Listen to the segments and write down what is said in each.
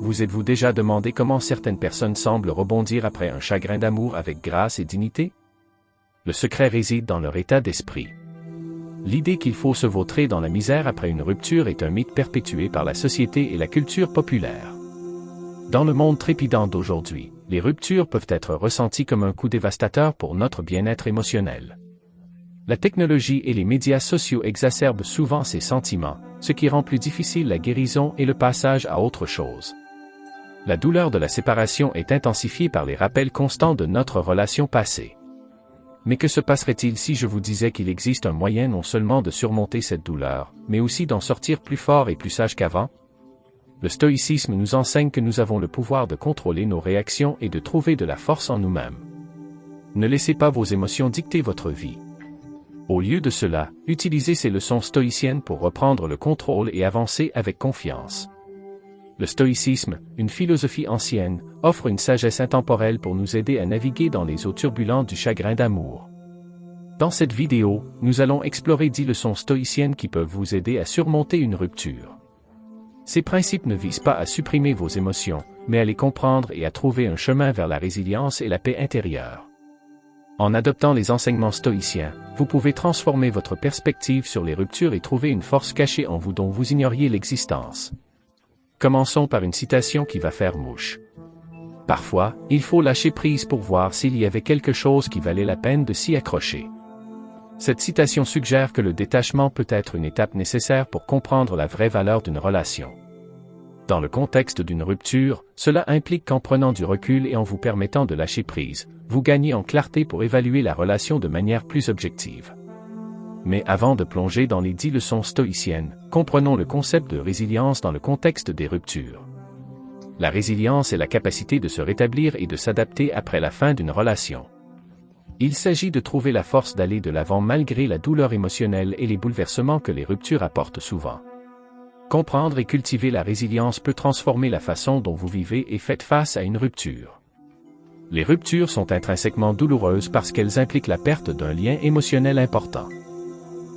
Vous êtes-vous déjà demandé comment certaines personnes semblent rebondir après un chagrin d'amour avec grâce et dignité? Le secret réside dans leur état d'esprit. L'idée qu'il faut se vautrer dans la misère après une rupture est un mythe perpétué par la société et la culture populaire. Dans le monde trépidant d'aujourd'hui, les ruptures peuvent être ressenties comme un coup dévastateur pour notre bien-être émotionnel. La technologie et les médias sociaux exacerbent souvent ces sentiments, ce qui rend plus difficile la guérison et le passage à autre chose. La douleur de la séparation est intensifiée par les rappels constants de notre relation passée. Mais que se passerait-il si je vous disais qu'il existe un moyen non seulement de surmonter cette douleur, mais aussi d'en sortir plus fort et plus sage qu'avant? Le stoïcisme nous enseigne que nous avons le pouvoir de contrôler nos réactions et de trouver de la force en nous-mêmes. Ne laissez pas vos émotions dicter votre vie. Au lieu de cela, utilisez ces leçons stoïciennes pour reprendre le contrôle et avancer avec confiance. Le stoïcisme, une philosophie ancienne, offre une sagesse intemporelle pour nous aider à naviguer dans les eaux turbulentes du chagrin d'amour. Dans cette vidéo, nous allons explorer 10 leçons stoïciennes qui peuvent vous aider à surmonter une rupture. Ces principes ne visent pas à supprimer vos émotions, mais à les comprendre et à trouver un chemin vers la résilience et la paix intérieure. En adoptant les enseignements stoïciens, vous pouvez transformer votre perspective sur les ruptures et trouver une force cachée en vous dont vous ignoriez l'existence. Commençons par une citation qui va faire mouche. Parfois, il faut lâcher prise pour voir s'il y avait quelque chose qui valait la peine de s'y accrocher. Cette citation suggère que le détachement peut être une étape nécessaire pour comprendre la vraie valeur d'une relation. Dans le contexte d'une rupture, cela implique qu'en prenant du recul et en vous permettant de lâcher prise, vous gagnez en clarté pour évaluer la relation de manière plus objective. Mais avant de plonger dans les 10 leçons stoïciennes, comprenons le concept de résilience dans le contexte des ruptures. La résilience est la capacité de se rétablir et de s'adapter après la fin d'une relation. Il s'agit de trouver la force d'aller de l'avant malgré la douleur émotionnelle et les bouleversements que les ruptures apportent souvent. Comprendre et cultiver la résilience peut transformer la façon dont vous vivez et faites face à une rupture. Les ruptures sont intrinsèquement douloureuses parce qu'elles impliquent la perte d'un lien émotionnel important.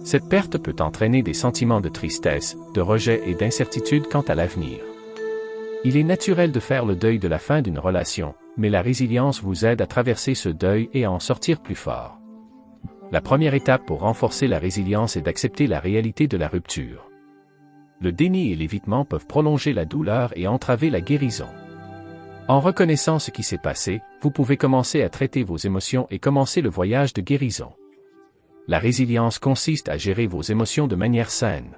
Cette perte peut entraîner des sentiments de tristesse, de rejet et d'incertitude quant à l'avenir. Il est naturel de faire le deuil de la fin d'une relation, mais la résilience vous aide à traverser ce deuil et à en sortir plus fort. La première étape pour renforcer la résilience est d'accepter la réalité de la rupture. Le déni et l'évitement peuvent prolonger la douleur et entraver la guérison. En reconnaissant ce qui s'est passé, vous pouvez commencer à traiter vos émotions et commencer le voyage de guérison. La résilience consiste à gérer vos émotions de manière saine.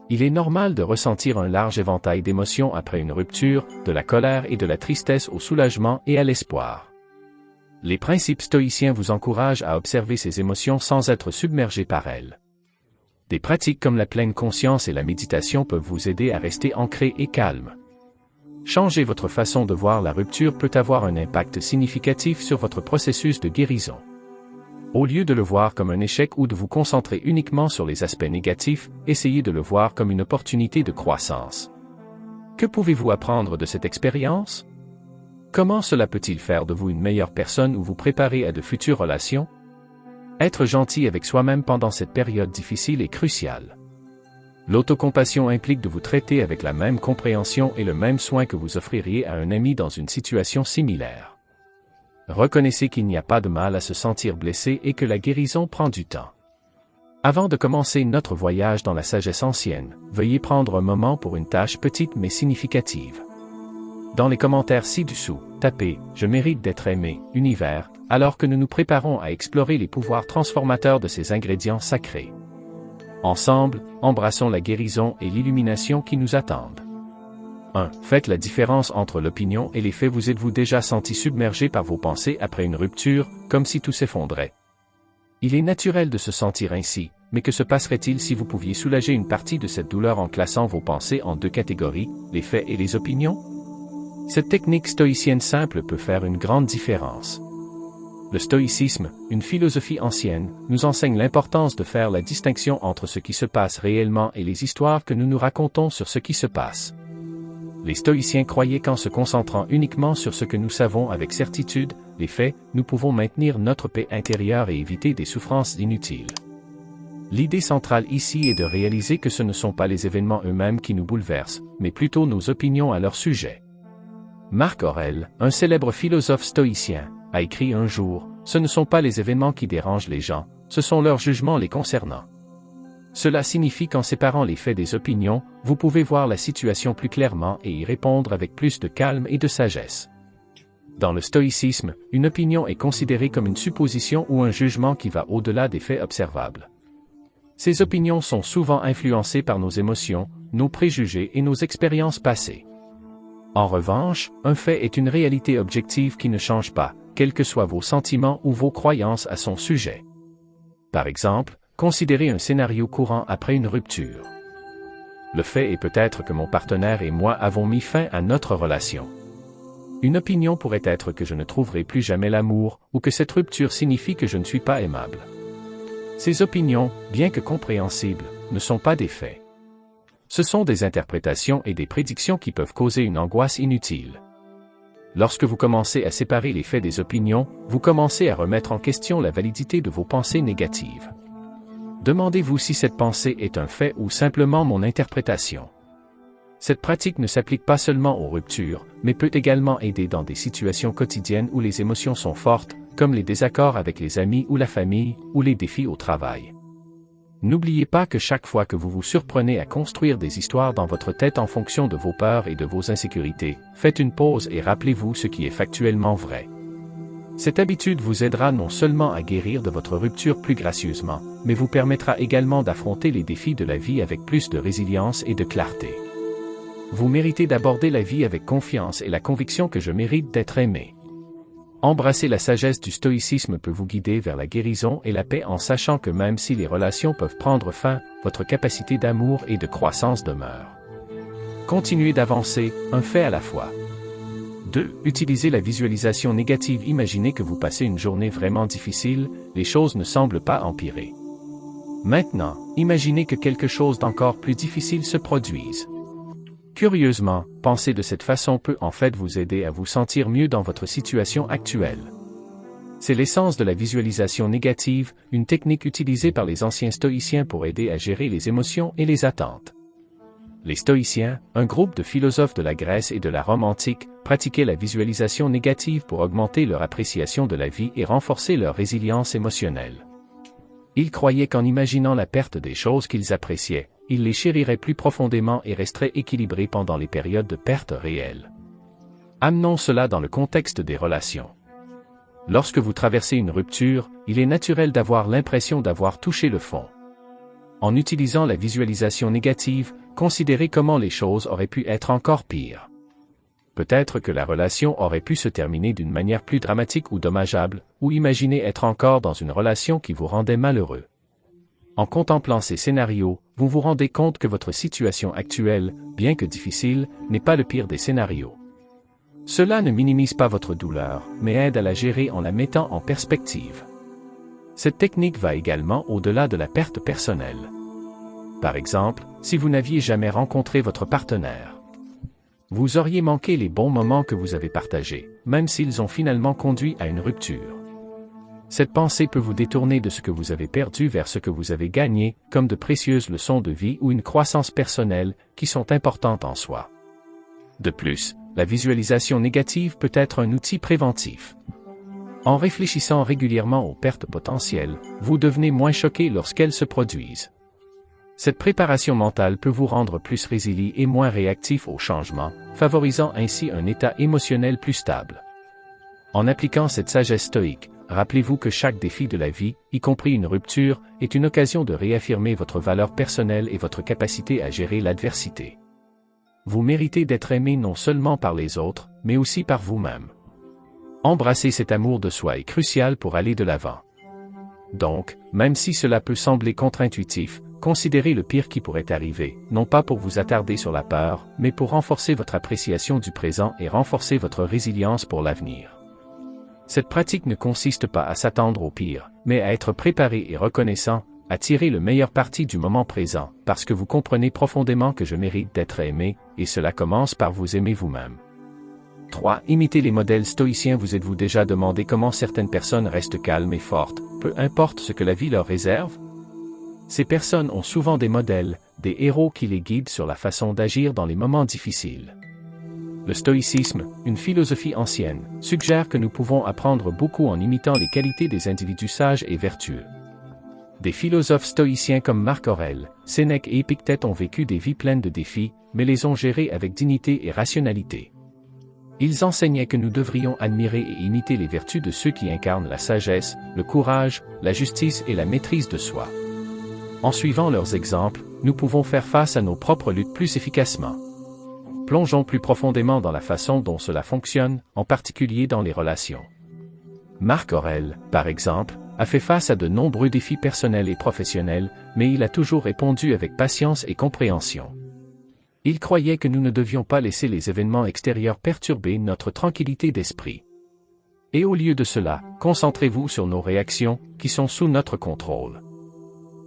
Il est normal de ressentir un large éventail d'émotions après une rupture, de la colère et de la tristesse au soulagement et à l'espoir. Les principes stoïciens vous encouragent à observer ces émotions sans être submergé par elles. Des pratiques comme la pleine conscience et la méditation peuvent vous aider à rester ancré et calme. Changer votre façon de voir la rupture peut avoir un impact significatif sur votre processus de guérison. Au lieu de le voir comme un échec ou de vous concentrer uniquement sur les aspects négatifs, essayez de le voir comme une opportunité de croissance. Que pouvez-vous apprendre de cette expérience? Comment cela peut-il faire de vous une meilleure personne ou vous préparer à de futures relations? Être gentil avec soi-même pendant cette période difficile est crucial. L'autocompassion implique de vous traiter avec la même compréhension et le même soin que vous offririez à un ami dans une situation similaire. Reconnaissez qu'il n'y a pas de mal à se sentir blessé et que la guérison prend du temps. Avant de commencer notre voyage dans la sagesse ancienne, veuillez prendre un moment pour une tâche petite mais significative. Dans les commentaires ci-dessous, tapez « Je mérite d'être aimé, univers », alors que nous nous préparons à explorer les pouvoirs transformateurs de ces ingrédients sacrés. Ensemble, embrassons la guérison et l'illumination qui nous attendent. 1. Faites la différence entre l'opinion et les faits. Vous êtes-vous déjà senti submergé par vos pensées après une rupture, comme si tout s'effondrait? Il est naturel de se sentir ainsi, mais que se passerait-il si vous pouviez soulager une partie de cette douleur en classant vos pensées en 2 catégories, les faits et les opinions? Cette technique stoïcienne simple peut faire une grande différence. Le stoïcisme, une philosophie ancienne, nous enseigne l'importance de faire la distinction entre ce qui se passe réellement et les histoires que nous nous racontons sur ce qui se passe. Les stoïciens croyaient qu'en se concentrant uniquement sur ce que nous savons avec certitude, les faits, nous pouvons maintenir notre paix intérieure et éviter des souffrances inutiles. L'idée centrale ici est de réaliser que ce ne sont pas les événements eux-mêmes qui nous bouleversent, mais plutôt nos opinions à leur sujet. Marc Aurèle, un célèbre philosophe stoïcien, a écrit un jour, « Ce ne sont pas les événements qui dérangent les gens, ce sont leurs jugements les concernant. » Cela signifie qu'en séparant les faits des opinions, vous pouvez voir la situation plus clairement et y répondre avec plus de calme et de sagesse. Dans le stoïcisme, une opinion est considérée comme une supposition ou un jugement qui va au-delà des faits observables. Ces opinions sont souvent influencées par nos émotions, nos préjugés et nos expériences passées. En revanche, un fait est une réalité objective qui ne change pas, quels que soient vos sentiments ou vos croyances à son sujet. Par exemple, considérez un scénario courant après une rupture. Le fait est peut-être que mon partenaire et moi avons mis fin à notre relation. Une opinion pourrait être que je ne trouverai plus jamais l'amour, ou que cette rupture signifie que je ne suis pas aimable. Ces opinions, bien que compréhensibles, ne sont pas des faits. Ce sont des interprétations et des prédictions qui peuvent causer une angoisse inutile. Lorsque vous commencez à séparer les faits des opinions, vous commencez à remettre en question la validité de vos pensées négatives. Demandez-vous si cette pensée est un fait ou simplement mon interprétation. Cette pratique ne s'applique pas seulement aux ruptures, mais peut également aider dans des situations quotidiennes où les émotions sont fortes, comme les désaccords avec les amis ou la famille, ou les défis au travail. N'oubliez pas que chaque fois que vous vous surprenez à construire des histoires dans votre tête en fonction de vos peurs et de vos insécurités, faites une pause et rappelez-vous ce qui est factuellement vrai. Cette habitude vous aidera non seulement à guérir de votre rupture plus gracieusement, mais vous permettra également d'affronter les défis de la vie avec plus de résilience et de clarté. Vous méritez d'aborder la vie avec confiance et la conviction que je mérite d'être aimé. Embrasser la sagesse du stoïcisme peut vous guider vers la guérison et la paix en sachant que même si les relations peuvent prendre fin, votre capacité d'amour et de croissance demeure. Continuez d'avancer, un fait à la fois. 2. Utilisez la visualisation négative. Imaginez que vous passez une journée vraiment difficile, les choses ne semblent pas empirer. Maintenant, imaginez que quelque chose d'encore plus difficile se produise. Curieusement, penser de cette façon peut en fait vous aider à vous sentir mieux dans votre situation actuelle. C'est l'essence de la visualisation négative, une technique utilisée par les anciens stoïciens pour aider à gérer les émotions et les attentes. Les stoïciens, un groupe de philosophes de la Grèce et de la Rome antique, pratiquaient la visualisation négative pour augmenter leur appréciation de la vie et renforcer leur résilience émotionnelle. Ils croyaient qu'en imaginant la perte des choses qu'ils appréciaient, ils les chériraient plus profondément et resteraient équilibrés pendant les périodes de perte réelle. Amenons cela dans le contexte des relations. Lorsque vous traversez une rupture, il est naturel d'avoir l'impression d'avoir touché le fond. En utilisant la visualisation négative, considérez comment les choses auraient pu être encore pires. Peut-être que la relation aurait pu se terminer d'une manière plus dramatique ou dommageable, ou imaginez être encore dans une relation qui vous rendait malheureux. En contemplant ces scénarios, vous vous rendez compte que votre situation actuelle, bien que difficile, n'est pas le pire des scénarios. Cela ne minimise pas votre douleur, mais aide à la gérer en la mettant en perspective. Cette technique va également au-delà de la perte personnelle. Par exemple, si vous n'aviez jamais rencontré votre partenaire, vous auriez manqué les bons moments que vous avez partagés, même s'ils ont finalement conduit à une rupture. Cette pensée peut vous détourner de ce que vous avez perdu vers ce que vous avez gagné, comme de précieuses leçons de vie ou une croissance personnelle, qui sont importantes en soi. De plus, la visualisation négative peut être un outil préventif. En réfléchissant régulièrement aux pertes potentielles, vous devenez moins choqué lorsqu'elles se produisent. Cette préparation mentale peut vous rendre plus résilient et moins réactif aux changements, favorisant ainsi un état émotionnel plus stable. En appliquant cette sagesse stoïque, rappelez-vous que chaque défi de la vie, y compris une rupture, est une occasion de réaffirmer votre valeur personnelle et votre capacité à gérer l'adversité. Vous méritez d'être aimé non seulement par les autres, mais aussi par vous-même. Embrasser cet amour de soi est crucial pour aller de l'avant. Donc, même si cela peut sembler contre-intuitif, considérez le pire qui pourrait arriver, non pas pour vous attarder sur la peur, mais pour renforcer votre appréciation du présent et renforcer votre résilience pour l'avenir. Cette pratique ne consiste pas à s'attendre au pire, mais à être préparé et reconnaissant, à tirer le meilleur parti du moment présent, parce que vous comprenez profondément que je mérite d'être aimé, et cela commence par vous aimer vous-même. 3. Imitez les modèles stoïciens. Vous êtes-vous déjà demandé comment certaines personnes restent calmes et fortes, peu importe ce que la vie leur réserve? Ces personnes ont souvent des modèles, des héros qui les guident sur la façon d'agir dans les moments difficiles. Le stoïcisme, une philosophie ancienne, suggère que nous pouvons apprendre beaucoup en imitant les qualités des individus sages et vertueux. Des philosophes stoïciens comme Marc Aurèle, Sénèque et Épictète ont vécu des vies pleines de défis, mais les ont gérées avec dignité et rationalité. Ils enseignaient que nous devrions admirer et imiter les vertus de ceux qui incarnent la sagesse, le courage, la justice et la maîtrise de soi. En suivant leurs exemples, nous pouvons faire face à nos propres luttes plus efficacement. Plongeons plus profondément dans la façon dont cela fonctionne, en particulier dans les relations. Marc Aurèle, par exemple, a fait face à de nombreux défis personnels et professionnels, mais il a toujours répondu avec patience et compréhension. Il croyait que nous ne devions pas laisser les événements extérieurs perturber notre tranquillité d'esprit. Et au lieu de cela, concentrez-vous sur nos réactions, qui sont sous notre contrôle.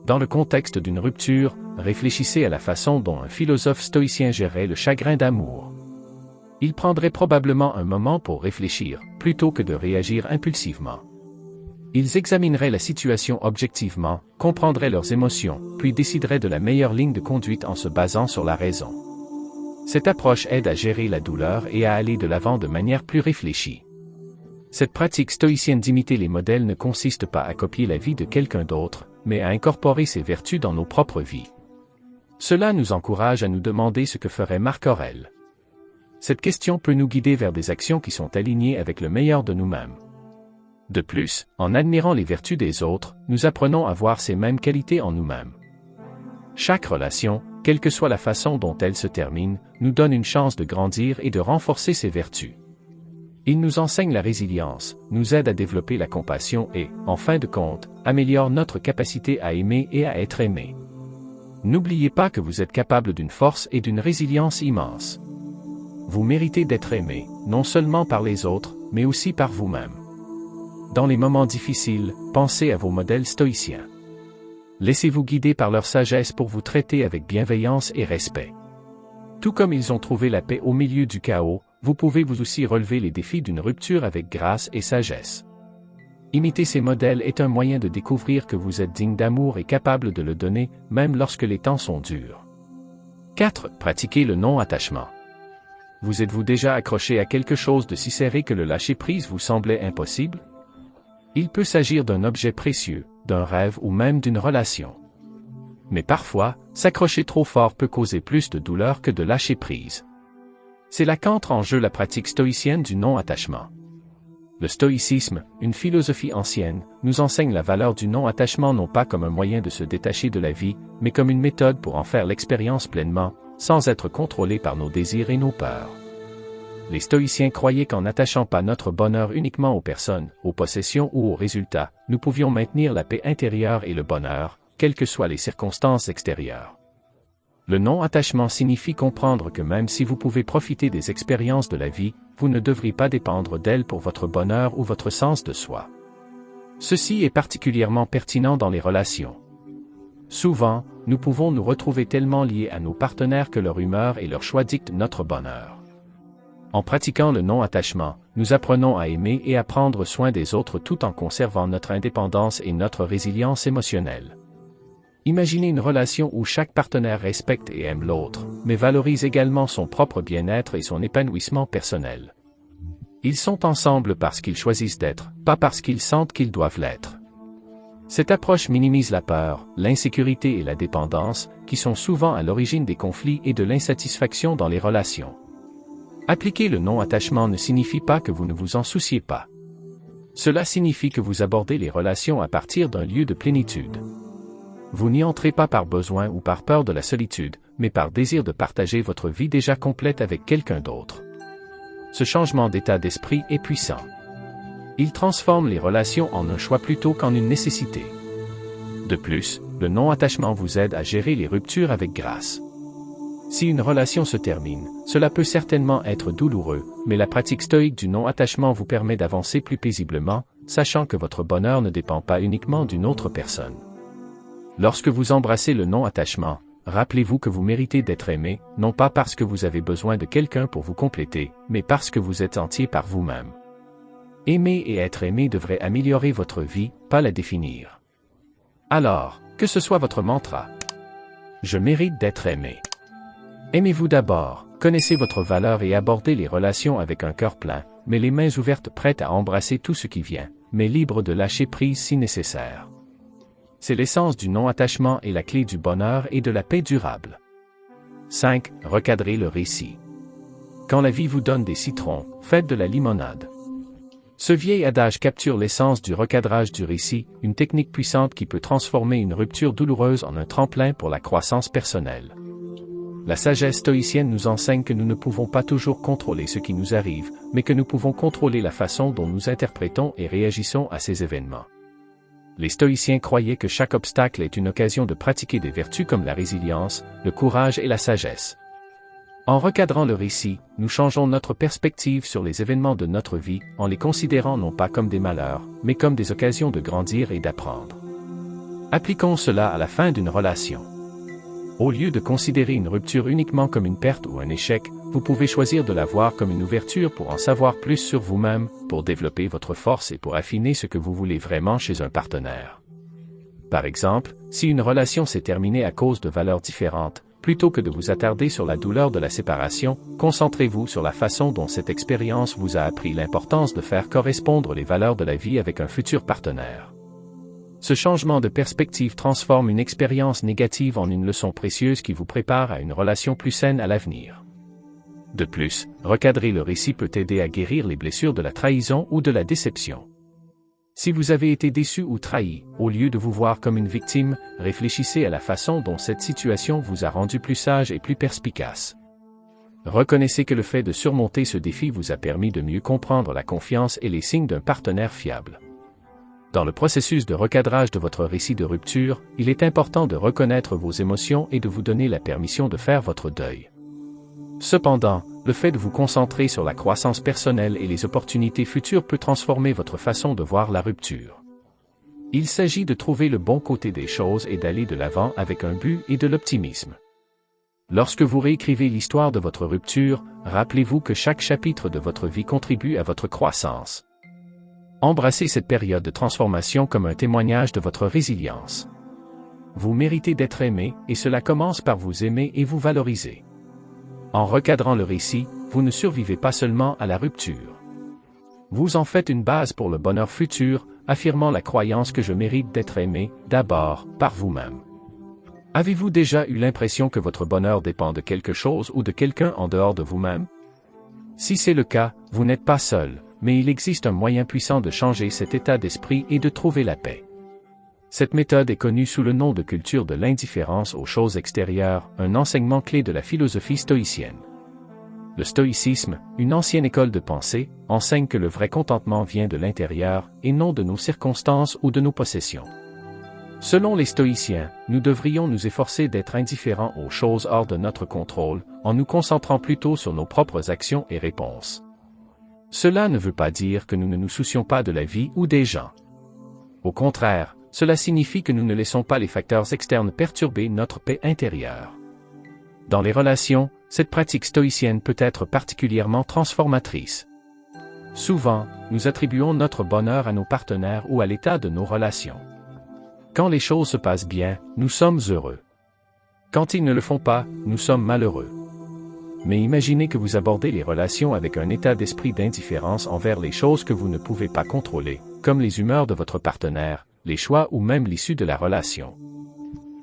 Dans le contexte d'une rupture, réfléchissez à la façon dont un philosophe stoïcien gérait le chagrin d'amour. Il prendrait probablement un moment pour réfléchir, plutôt que de réagir impulsivement. Ils examineraient la situation objectivement, comprendraient leurs émotions, puis décideraient de la meilleure ligne de conduite en se basant sur la raison. Cette approche aide à gérer la douleur et à aller de l'avant de manière plus réfléchie. Cette pratique stoïcienne d'imiter les modèles ne consiste pas à copier la vie de quelqu'un d'autre, mais à incorporer ses vertus dans nos propres vies. Cela nous encourage à nous demander ce que ferait Marc Aurèle. Cette question peut nous guider vers des actions qui sont alignées avec le meilleur de nous-mêmes. De plus, en admirant les vertus des autres, nous apprenons à voir ces mêmes qualités en nous-mêmes. Chaque relation, quelle que soit la façon dont elle se termine, nous donne une chance de grandir et de renforcer ses vertus. Il nous enseigne la résilience, nous aide à développer la compassion et, en fin de compte, améliore notre capacité à aimer et à être aimé. N'oubliez pas que vous êtes capable d'une force et d'une résilience immense. Vous méritez d'être aimé, non seulement par les autres, mais aussi par vous-même. Dans les moments difficiles, pensez à vos modèles stoïciens. Laissez-vous guider par leur sagesse pour vous traiter avec bienveillance et respect. Tout comme ils ont trouvé la paix au milieu du chaos, vous pouvez vous aussi relever les défis d'une rupture avec grâce et sagesse. Imiter ces modèles est un moyen de découvrir que vous êtes digne d'amour et capable de le donner, même lorsque les temps sont durs. 4. Pratiquez le non-attachement. Vous êtes-vous déjà accroché à quelque chose de si serré que le lâcher-prise vous semblait impossible? Il peut s'agir d'un objet précieux, d'un rêve ou même d'une relation. Mais parfois, s'accrocher trop fort peut causer plus de douleur que de lâcher prise. C'est là qu'entre en jeu la pratique stoïcienne du non-attachement. Le stoïcisme, une philosophie ancienne, nous enseigne la valeur du non-attachement non pas comme un moyen de se détacher de la vie, mais comme une méthode pour en faire l'expérience pleinement, sans être contrôlé par nos désirs et nos peurs. Les stoïciens croyaient qu'en n'attachant pas notre bonheur uniquement aux personnes, aux possessions ou aux résultats, nous pouvions maintenir la paix intérieure et le bonheur, quelles que soient les circonstances extérieures. Le non-attachement signifie comprendre que même si vous pouvez profiter des expériences de la vie, vous ne devrez pas dépendre d'elles pour votre bonheur ou votre sens de soi. Ceci est particulièrement pertinent dans les relations. Souvent, nous pouvons nous retrouver tellement liés à nos partenaires que leur humeur et leur choix dictent notre bonheur. En pratiquant le non-attachement, nous apprenons à aimer et à prendre soin des autres tout en conservant notre indépendance et notre résilience émotionnelle. Imaginez une relation où chaque partenaire respecte et aime l'autre, mais valorise également son propre bien-être et son épanouissement personnel. Ils sont ensemble parce qu'ils choisissent d'être, pas parce qu'ils sentent qu'ils doivent l'être. Cette approche minimise la peur, l'insécurité et la dépendance, qui sont souvent à l'origine des conflits et de l'insatisfaction dans les relations. Appliquer le non-attachement ne signifie pas que vous ne vous en souciez pas. Cela signifie que vous abordez les relations à partir d'un lieu de plénitude. Vous n'y entrez pas par besoin ou par peur de la solitude, mais par désir de partager votre vie déjà complète avec quelqu'un d'autre. Ce changement d'état d'esprit est puissant. Il transforme les relations en un choix plutôt qu'en une nécessité. De plus, le non-attachement vous aide à gérer les ruptures avec grâce. Si une relation se termine, cela peut certainement être douloureux, mais la pratique stoïque du non-attachement vous permet d'avancer plus paisiblement, sachant que votre bonheur ne dépend pas uniquement d'une autre personne. Lorsque vous embrassez le non-attachement, rappelez-vous que vous méritez d'être aimé, non pas parce que vous avez besoin de quelqu'un pour vous compléter, mais parce que vous êtes entier par vous-même. Aimer et être aimé devrait améliorer votre vie, pas la définir. Alors, Que ce soit votre mantra. Je mérite d'être aimé. Aimez-vous d'abord, connaissez votre valeur et abordez les relations avec un cœur plein, mais les mains ouvertes prêtes à embrasser tout ce qui vient, mais libre de lâcher prise si nécessaire. C'est l'essence du non-attachement et la clé du bonheur et de la paix durable. 5. Recadrez le récit. Quand la vie vous donne des citrons, faites de la limonade. Ce vieil adage capture l'essence du recadrage du récit, une technique puissante qui peut transformer une rupture douloureuse en un tremplin pour la croissance personnelle. La sagesse stoïcienne nous enseigne que nous ne pouvons pas toujours contrôler ce qui nous arrive, mais que nous pouvons contrôler la façon dont nous interprétons et réagissons à ces événements. Les stoïciens croyaient que chaque obstacle est une occasion de pratiquer des vertus comme la résilience, le courage et la sagesse. En recadrant le récit, nous changeons notre perspective sur les événements de notre vie, en les considérant non pas comme des malheurs, mais comme des occasions de grandir et d'apprendre. Appliquons cela à la fin d'une relation. Au lieu de considérer une rupture uniquement comme une perte ou un échec, vous pouvez choisir de la voir comme une ouverture pour en savoir plus sur vous-même, pour développer votre force et pour affiner ce que vous voulez vraiment chez un partenaire. Par exemple, si une relation s'est terminée à cause de valeurs différentes, plutôt que de vous attarder sur la douleur de la séparation, concentrez-vous sur la façon dont cette expérience vous a appris l'importance de faire correspondre les valeurs de la vie avec un futur partenaire. Ce changement de perspective transforme une expérience négative en une leçon précieuse qui vous prépare à une relation plus saine à l'avenir. De plus, recadrer le récit peut aider à guérir les blessures de la trahison ou de la déception. Si vous avez été déçu ou trahi, au lieu de vous voir comme une victime, réfléchissez à la façon dont cette situation vous a rendu plus sage et plus perspicace. Reconnaissez que le fait de surmonter ce défi vous a permis de mieux comprendre la confiance et les signes d'un partenaire fiable. Dans le processus de recadrage de votre récit de rupture, il est important de reconnaître vos émotions et de vous donner la permission de faire votre deuil. Cependant, le fait de vous concentrer sur la croissance personnelle et les opportunités futures peut transformer votre façon de voir la rupture. Il s'agit de trouver le bon côté des choses et d'aller de l'avant avec un but et de l'optimisme. Lorsque vous réécrivez l'histoire de votre rupture, rappelez-vous que chaque chapitre de votre vie contribue à votre croissance. Embrassez cette période de transformation comme un témoignage de votre résilience. Vous méritez d'être aimé, et cela commence par vous aimer et vous valoriser. En recadrant le récit, vous ne survivez pas seulement à la rupture. Vous en faites une base pour le bonheur futur, affirmant la croyance que je mérite d'être aimé, d'abord, par vous-même. Avez-vous déjà eu l'impression que votre bonheur dépend de quelque chose ou de quelqu'un en dehors de vous-même? Si c'est le cas, vous n'êtes pas seul, mais il existe un moyen puissant de changer cet état d'esprit et de trouver la paix. Cette méthode est connue sous le nom de culture de l'indifférence aux choses extérieures, un enseignement clé de la philosophie stoïcienne. Le stoïcisme, une ancienne école de pensée, enseigne que le vrai contentement vient de l'intérieur et non de nos circonstances ou de nos possessions. Selon les stoïciens, nous devrions nous efforcer d'être indifférents aux choses hors de notre contrôle, en nous concentrant plutôt sur nos propres actions et réponses. Cela ne veut pas dire que nous ne nous soucions pas de la vie ou des gens. Au contraire, cela signifie que nous ne laissons pas les facteurs externes perturber notre paix intérieure. Dans les relations, cette pratique stoïcienne peut être particulièrement transformatrice. Souvent, nous attribuons notre bonheur à nos partenaires ou à l'état de nos relations. Quand les choses se passent bien, nous sommes heureux. Quand ils ne le font pas, nous sommes malheureux. Mais imaginez que vous abordez les relations avec un état d'esprit d'indifférence envers les choses que vous ne pouvez pas contrôler, comme les humeurs de votre partenaire, les choix ou même l'issue de la relation.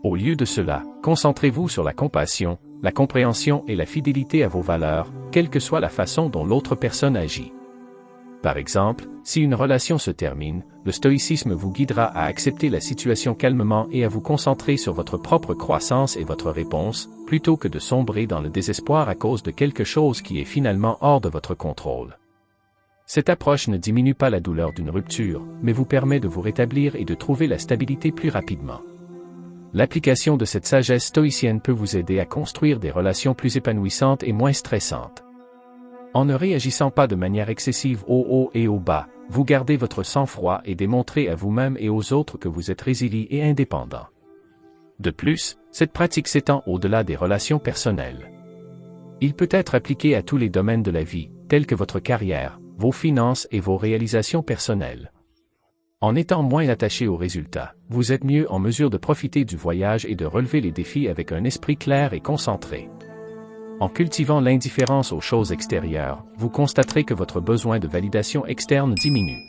Au lieu de cela, concentrez-vous sur la compassion, la compréhension et la fidélité à vos valeurs, quelle que soit la façon dont l'autre personne agit. Par exemple, si une relation se termine, le stoïcisme vous guidera à accepter la situation calmement et à vous concentrer sur votre propre croissance et votre réponse, plutôt que de sombrer dans le désespoir à cause de quelque chose qui est finalement hors de votre contrôle. Cette approche ne diminue pas la douleur d'une rupture, mais vous permet de vous rétablir et de trouver la stabilité plus rapidement. L'application de cette sagesse stoïcienne peut vous aider à construire des relations plus épanouissantes et moins stressantes. En ne réagissant pas de manière excessive au haut et au bas, vous gardez votre sang-froid et démontrez à vous-même et aux autres que vous êtes résilient et indépendant. De plus, cette pratique s'étend au-delà des relations personnelles. Il peut être appliqué à tous les domaines de la vie, tels que votre carrière, vos finances et vos réalisations personnelles. En étant moins attaché aux résultats, vous êtes mieux en mesure de profiter du voyage et de relever les défis avec un esprit clair et concentré. En cultivant l'indifférence aux choses extérieures, vous constaterez que votre besoin de validation externe diminue.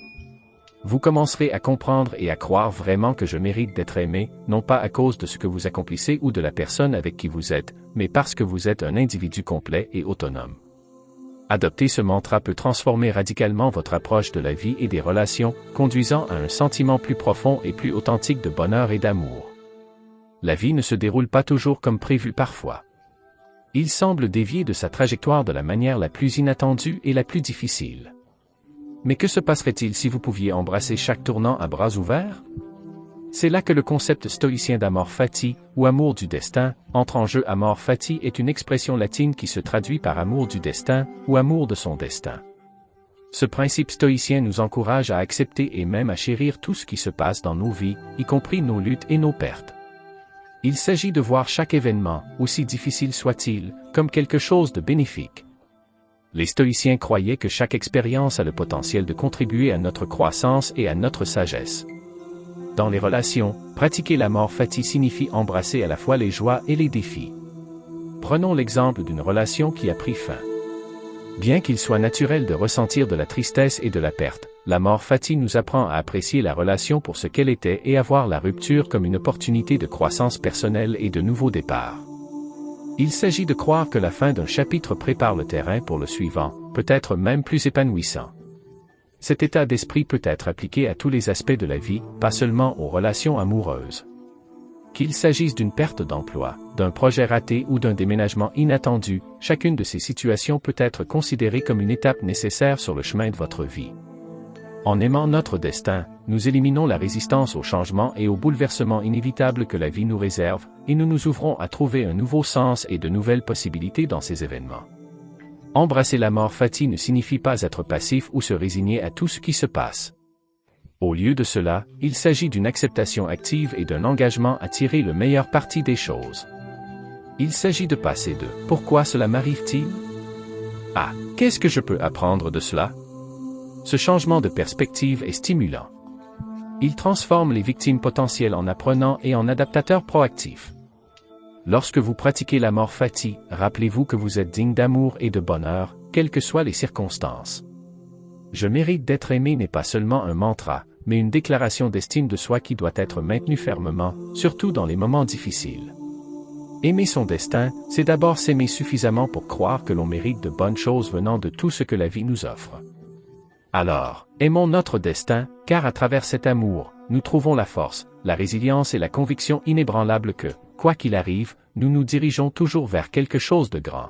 Vous commencerez à comprendre et à croire vraiment que je mérite d'être aimé, non pas à cause de ce que vous accomplissez ou de la personne avec qui vous êtes, mais parce que vous êtes un individu complet et autonome. Adopter ce mantra peut transformer radicalement votre approche de la vie et des relations, conduisant à un sentiment plus profond et plus authentique de bonheur et d'amour. La vie ne se déroule pas toujours comme prévu parfois. Il semble dévier de sa trajectoire de la manière la plus inattendue et la plus difficile. Mais que se passerait-il si vous pouviez embrasser chaque tournant à bras ouverts? C'est là que le concept stoïcien d'amor fati, ou amour du destin, entre en jeu. Amor fati est une expression latine qui se traduit par amour du destin, ou amour de son destin. Ce principe stoïcien nous encourage à accepter et même à chérir tout ce qui se passe dans nos vies, y compris nos luttes et nos pertes. Il s'agit de voir chaque événement, aussi difficile soit-il, comme quelque chose de bénéfique. Les stoïciens croyaient que chaque expérience a le potentiel de contribuer à notre croissance et à notre sagesse. Dans les relations, pratiquer l'amor fati signifie embrasser à la fois les joies et les défis. Prenons l'exemple d'une relation qui a pris fin. Bien qu'il soit naturel de ressentir de la tristesse et de la perte, l'amor fati nous apprend à apprécier la relation pour ce qu'elle était et à voir la rupture comme une opportunité de croissance personnelle et de nouveau départ. Il s'agit de croire que la fin d'un chapitre prépare le terrain pour le suivant, peut-être même plus épanouissant. Cet état d'esprit peut être appliqué à tous les aspects de la vie, pas seulement aux relations amoureuses. Qu'il s'agisse d'une perte d'emploi, d'un projet raté ou d'un déménagement inattendu, chacune de ces situations peut être considérée comme une étape nécessaire sur le chemin de votre vie. En aimant notre destin, nous éliminons la résistance au changement et au bouleversement inévitable que la vie nous réserve, et nous nous ouvrons à trouver un nouveau sens et de nouvelles possibilités dans ces événements. Embrasser l'amor fati ne signifie pas être passif ou se résigner à tout ce qui se passe. Au lieu de cela, il s'agit d'une acceptation active et d'un engagement à tirer le meilleur parti des choses. Il s'agit de passer de « Pourquoi cela m'arrive-t-il » à « Qu'est-ce que je peux apprendre de cela ?» Ce changement de perspective est stimulant. Il transforme les victimes potentielles en apprenants et en adaptateurs proactifs. Lorsque vous pratiquez l'amor fati, rappelez-vous que vous êtes digne d'amour et de bonheur, quelles que soient les circonstances. Je mérite d'être aimé n'est pas seulement un mantra, mais une déclaration d'estime de soi qui doit être maintenue fermement, surtout dans les moments difficiles. Aimer son destin, c'est d'abord s'aimer suffisamment pour croire que l'on mérite de bonnes choses venant de tout ce que la vie nous offre. Alors, aimons notre destin, car à travers cet amour, nous trouvons la force, la résilience et la conviction inébranlable que, quoi qu'il arrive, nous nous dirigeons toujours vers quelque chose de grand.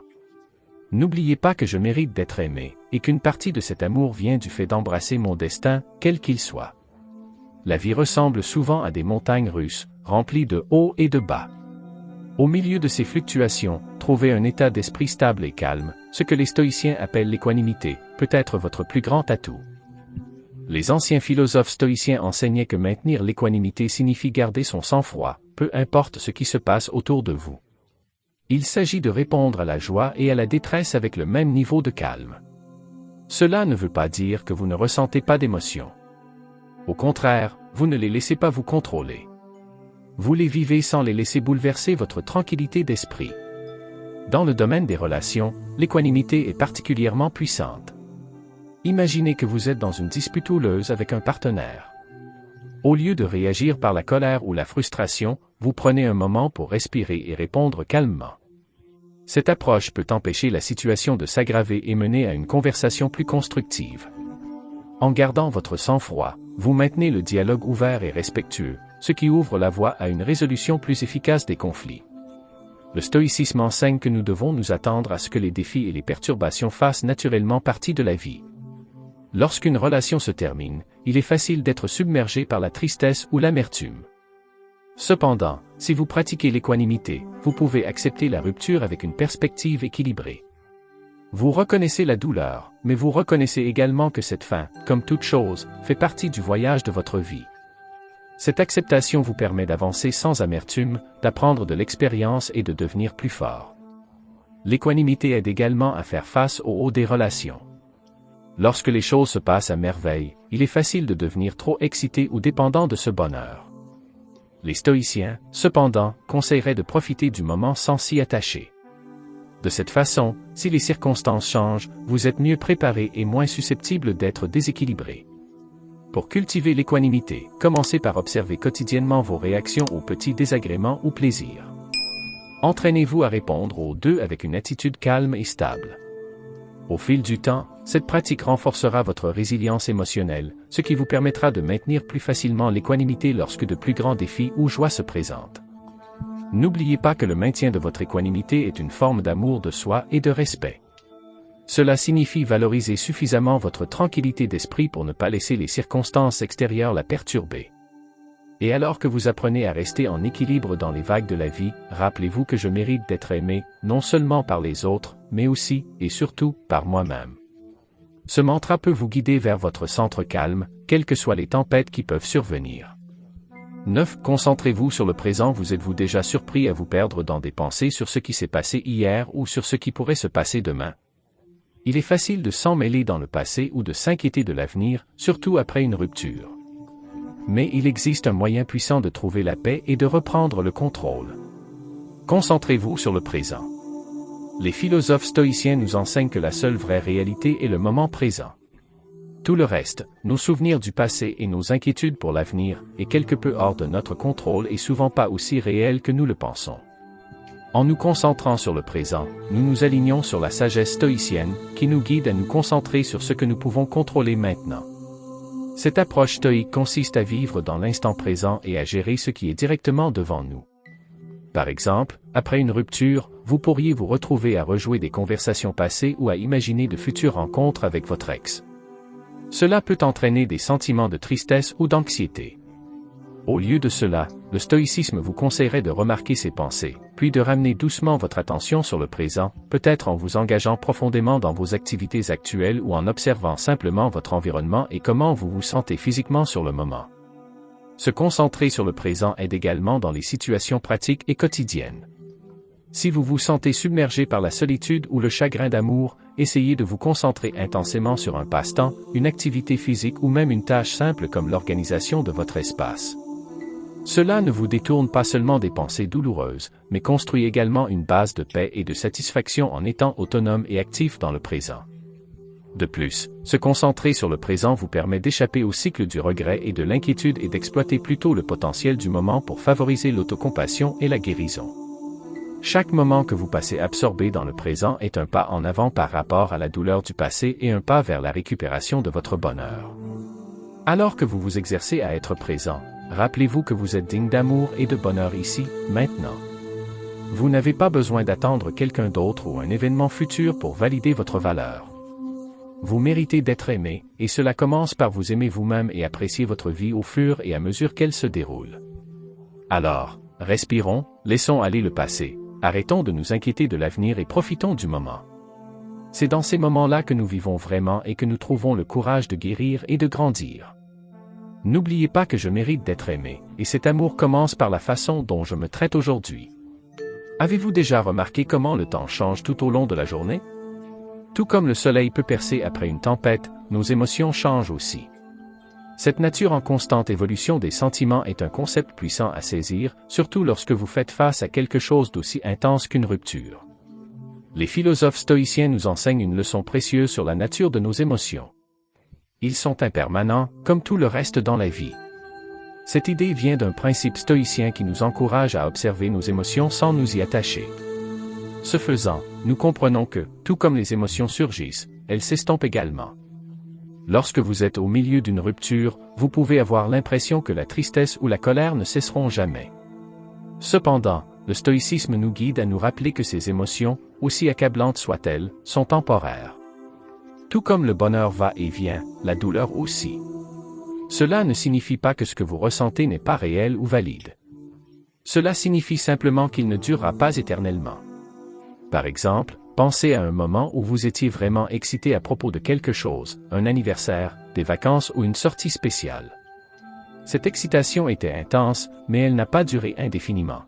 N'oubliez pas que je mérite d'être aimé, et qu'une partie de cet amour vient du fait d'embrasser mon destin, quel qu'il soit. La vie ressemble souvent à des montagnes russes, remplies de hauts et de bas. Au milieu de ces fluctuations, trouvez un état d'esprit stable et calme, ce que les stoïciens appellent l'équanimité, peut être votre plus grand atout. Les anciens philosophes stoïciens enseignaient que maintenir l'équanimité signifie garder son sang-froid, peu importe ce qui se passe autour de vous. Il s'agit de répondre à la joie et à la détresse avec le même niveau de calme. Cela ne veut pas dire que vous ne ressentez pas d'émotions. Au contraire, vous ne les laissez pas vous contrôler. Vous les vivez sans les laisser bouleverser votre tranquillité d'esprit. Dans le domaine des relations, l'équanimité est particulièrement puissante. Imaginez que vous êtes dans une dispute houleuse avec un partenaire. Au lieu de réagir par la colère ou la frustration, vous prenez un moment pour respirer et répondre calmement. Cette approche peut empêcher la situation de s'aggraver et mener à une conversation plus constructive. En gardant votre sang-froid, vous maintenez le dialogue ouvert et respectueux, ce qui ouvre la voie à une résolution plus efficace des conflits. Le stoïcisme enseigne que nous devons nous attendre à ce que les défis et les perturbations fassent naturellement partie de la vie. Lorsqu'une relation se termine, il est facile d'être submergé par la tristesse ou l'amertume. Cependant, si vous pratiquez l'équanimité, vous pouvez accepter la rupture avec une perspective équilibrée. Vous reconnaissez la douleur, mais vous reconnaissez également que cette fin, comme toute chose, fait partie du voyage de votre vie. Cette acceptation vous permet d'avancer sans amertume, d'apprendre de l'expérience et de devenir plus fort. L'équanimité aide également à faire face aux hauts des relations. Lorsque les choses se passent à merveille, il est facile de devenir trop excité ou dépendant de ce bonheur. Les stoïciens, cependant, conseilleraient de profiter du moment sans s'y attacher. De cette façon, si les circonstances changent, vous êtes mieux préparé et moins susceptible d'être déséquilibré. Pour cultiver l'équanimité, commencez par observer quotidiennement vos réactions aux petits désagréments ou plaisirs. Entraînez-vous à répondre aux deux avec une attitude calme et stable. Au fil du temps, cette pratique renforcera votre résilience émotionnelle, ce qui vous permettra de maintenir plus facilement l'équanimité lorsque de plus grands défis ou joies se présentent. N'oubliez pas que le maintien de votre équanimité est une forme d'amour de soi et de respect. Cela signifie valoriser suffisamment votre tranquillité d'esprit pour ne pas laisser les circonstances extérieures la perturber. Et alors que vous apprenez à rester en équilibre dans les vagues de la vie, rappelez-vous que je mérite d'être aimé, non seulement par les autres, mais aussi, et surtout, par moi-même. Ce mantra peut vous guider vers votre centre calme, quelles que soient les tempêtes qui peuvent survenir. 9. Concentrez-vous sur le présent. Vous êtes-vous déjà surpris à vous perdre dans des pensées sur ce qui s'est passé hier ou sur ce qui pourrait se passer demain? Il est facile de s'emmêler dans le passé ou de s'inquiéter de l'avenir, surtout après une rupture. Mais il existe un moyen puissant de trouver la paix et de reprendre le contrôle. Concentrez-vous sur le présent. Les philosophes stoïciens nous enseignent que la seule vraie réalité est le moment présent. Tout le reste, nos souvenirs du passé et nos inquiétudes pour l'avenir, est quelque peu hors de notre contrôle et souvent pas aussi réel que nous le pensons. En nous concentrant sur le présent, nous nous alignons sur la sagesse stoïcienne, qui nous guide à nous concentrer sur ce que nous pouvons contrôler maintenant. Cette approche stoïque consiste à vivre dans l'instant présent et à gérer ce qui est directement devant nous. Par exemple, après une rupture, vous pourriez vous retrouver à rejouer des conversations passées ou à imaginer de futures rencontres avec votre ex. Cela peut entraîner des sentiments de tristesse ou d'anxiété. Au lieu de cela, le stoïcisme vous conseillerait de remarquer ces pensées, puis de ramener doucement votre attention sur le présent, peut-être en vous engageant profondément dans vos activités actuelles ou en observant simplement votre environnement et comment vous vous sentez physiquement sur le moment. Se concentrer sur le présent aide également dans les situations pratiques et quotidiennes. Si vous vous sentez submergé par la solitude ou le chagrin d'amour, essayez de vous concentrer intensément sur un passe-temps, une activité physique ou même une tâche simple comme l'organisation de votre espace. Cela ne vous détourne pas seulement des pensées douloureuses, mais construit également une base de paix et de satisfaction en étant autonome et actif dans le présent. De plus, se concentrer sur le présent vous permet d'échapper au cycle du regret et de l'inquiétude et d'exploiter plutôt le potentiel du moment pour favoriser l'autocompassion et la guérison. Chaque moment que vous passez absorbé dans le présent est un pas en avant par rapport à la douleur du passé et un pas vers la récupération de votre bonheur. Alors que vous vous exercez à être présent, rappelez-vous que vous êtes digne d'amour et de bonheur ici, maintenant. Vous n'avez pas besoin d'attendre quelqu'un d'autre ou un événement futur pour valider votre valeur. Vous méritez d'être aimé, et cela commence par vous aimer vous-même et apprécier votre vie au fur et à mesure qu'elle se déroule. Alors, respirons, laissons aller le passé. Arrêtons de nous inquiéter de l'avenir et profitons du moment. C'est dans ces moments-là que nous vivons vraiment et que nous trouvons le courage de guérir et de grandir. N'oubliez pas que je mérite d'être aimé, et cet amour commence par la façon dont je me traite aujourd'hui. Avez-vous déjà remarqué comment le temps change tout au long de la journée? Tout comme le soleil peut percer après une tempête, nos émotions changent aussi. Cette nature en constante évolution des sentiments est un concept puissant à saisir, surtout lorsque vous faites face à quelque chose d'aussi intense qu'une rupture. Les philosophes stoïciens nous enseignent une leçon précieuse sur la nature de nos émotions. Ils sont impermanents, comme tout le reste dans la vie. Cette idée vient d'un principe stoïcien qui nous encourage à observer nos émotions sans nous y attacher. Ce faisant, nous comprenons que, tout comme les émotions surgissent, elles s'estompent également. Lorsque vous êtes au milieu d'une rupture, vous pouvez avoir l'impression que la tristesse ou la colère ne cesseront jamais. Cependant, le stoïcisme nous guide à nous rappeler que ces émotions, aussi accablantes soient-elles, sont temporaires. Tout comme le bonheur va et vient, la douleur aussi. Cela ne signifie pas que ce que vous ressentez n'est pas réel ou valide. Cela signifie simplement qu'il ne durera pas éternellement. Par exemple, pensez à un moment où vous étiez vraiment excité à propos de quelque chose, un anniversaire, des vacances ou une sortie spéciale. Cette excitation était intense, mais elle n'a pas duré indéfiniment.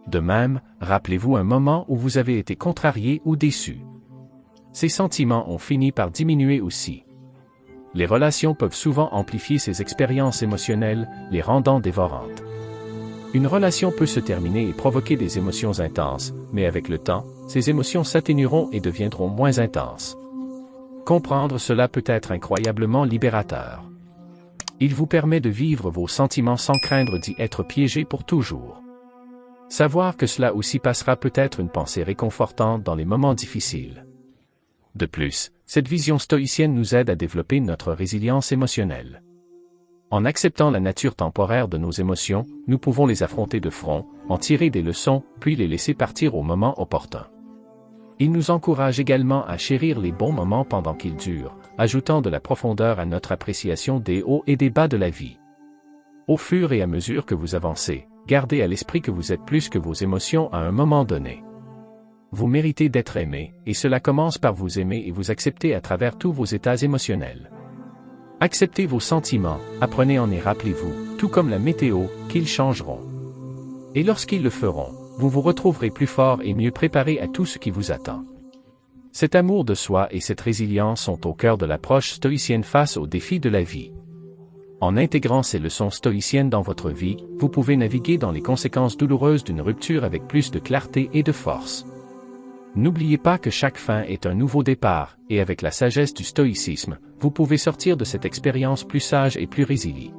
De même, rappelez-vous un moment où vous avez été contrarié ou déçu. Ces sentiments ont fini par diminuer aussi. Les relations peuvent souvent amplifier ces expériences émotionnelles, les rendant dévorantes. Une relation peut se terminer et provoquer des émotions intenses, mais avec le temps, ces émotions s'atténueront et deviendront moins intenses. Comprendre cela peut être incroyablement libérateur. Il vous permet de vivre vos sentiments sans craindre d'y être piégé pour toujours. Savoir que cela aussi passera peut être une pensée réconfortante dans les moments difficiles. De plus, cette vision stoïcienne nous aide à développer notre résilience émotionnelle. En acceptant la nature temporaire de nos émotions, nous pouvons les affronter de front, en tirer des leçons, puis les laisser partir au moment opportun. Il nous encourage également à chérir les bons moments pendant qu'ils durent, ajoutant de la profondeur à notre appréciation des hauts et des bas de la vie. Au fur et à mesure que vous avancez, gardez à l'esprit que vous êtes plus que vos émotions à un moment donné. Vous méritez d'être aimé, et cela commence par vous aimer et vous accepter à travers tous vos états émotionnels. Acceptez vos sentiments, apprenez-en et rappelez-vous, tout comme la météo, qu'ils changeront. Et lorsqu'ils le feront, vous vous retrouverez plus fort et mieux préparé à tout ce qui vous attend. Cet amour de soi et cette résilience sont au cœur de l'approche stoïcienne face aux défis de la vie. En intégrant ces leçons stoïciennes dans votre vie, vous pouvez naviguer dans les conséquences douloureuses d'une rupture avec plus de clarté et de force. N'oubliez pas que chaque fin est un nouveau départ, et avec la sagesse du stoïcisme, vous pouvez sortir de cette expérience plus sage et plus résilient.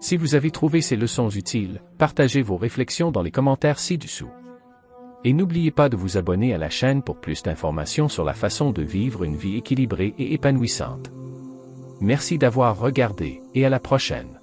Si vous avez trouvé ces leçons utiles, partagez vos réflexions dans les commentaires ci-dessous. Et n'oubliez pas de vous abonner à la chaîne pour plus d'informations sur la façon de vivre une vie équilibrée et épanouissante. Merci d'avoir regardé, et à la prochaine.